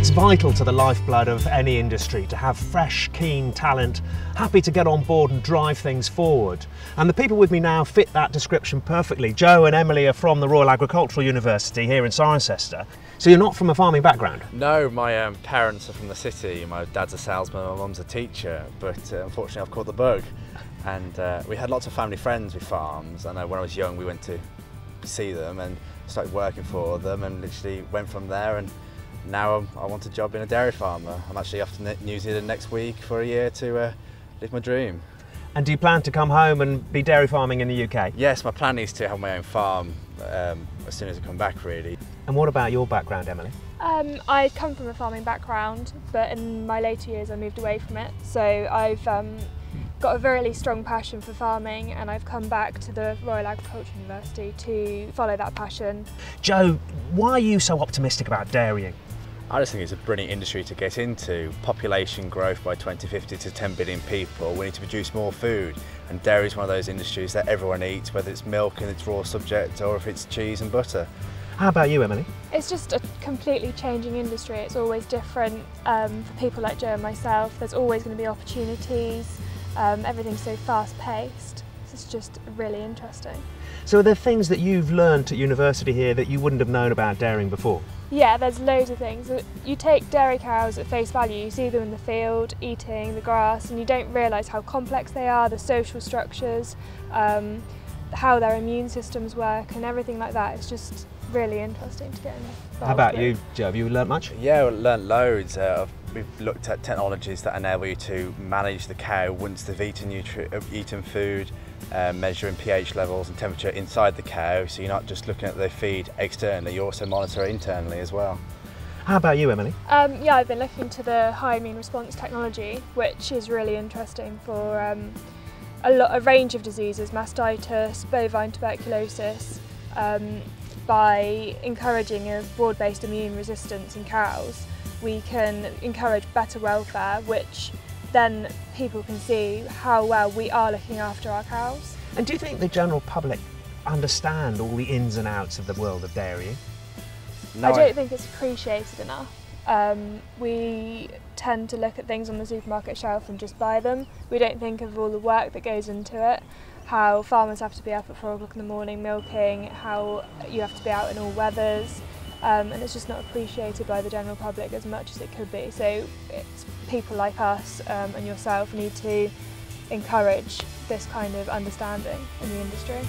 It's vital to the lifeblood of any industry to have fresh, keen talent, happy to get on board and drive things forward. And the people with me now fit that description perfectly. Joe and Emily are from the Royal Agricultural University here in Cirencester. So you're not from a farming background? No, my parents are from the city. My dad's a salesman, my mum's a teacher, but unfortunately I've caught the bug. And we had lots of family friends with farms, and when I was young we went to see them and started working for them and literally went from there, and now I want a job in a dairy farmer. I'm actually off to New Zealand next week for a year to live my dream. And do you plan to come home and be dairy farming in the UK? Yes, my plan is to have my own farm as soon as I come back, really. And what about your background, Emily? I come from a farming background, but in my later years I moved away from it. So I've got a really strong passion for farming, and I've come back to the Royal Agricultural University to follow that passion. Joe, why are you so optimistic about dairying? I just think it's a brilliant industry to get into. Population growth by 2050 to 10 billion people. We need to produce more food, and dairy is one of those industries that everyone eats, whether it's milk in its raw subject or if it's cheese and butter. How about you, Emily? It's just a completely changing industry. It's always different for people like Joe and myself. There's always going to be opportunities. Everything's so fast-paced. It's just really interesting. So are there things that you've learned at university here that you wouldn't have known about dairying before? Yeah, there's loads of things. You take dairy cows at face value, you see them in the field eating the grass, and you don't realise how complex they are, the social structures, how their immune systems work and everything like that. It's just really interesting to get involved. How about you, Joe? Have you learnt much? Yeah, we've learnt loads. We've looked at technologies that enable you to manage the cow once they've eaten food, measuring pH levels and temperature inside the cow, so you're not just looking at the feed externally, you also monitor it internally as well. How about you, Emily? Yeah, I've been looking to the high immune response technology, which is really interesting for a range of diseases, mastitis, bovine tuberculosis. By encouraging a broad-based immune resistance in cows, we can encourage better welfare, which then people can see how well we are looking after our cows. And do you think the general public understand all the ins and outs of the world of dairying? No, I don't think it's appreciated enough. We tend to look at things on the supermarket shelf and just buy them. We don't think of all the work that goes into it, how farmers have to be up at 4 o'clock in the morning milking, how you have to be out in all weathers, and it's just not appreciated by the general public as much as it could be. So it's people like us and yourself need to encourage this kind of understanding in the industry.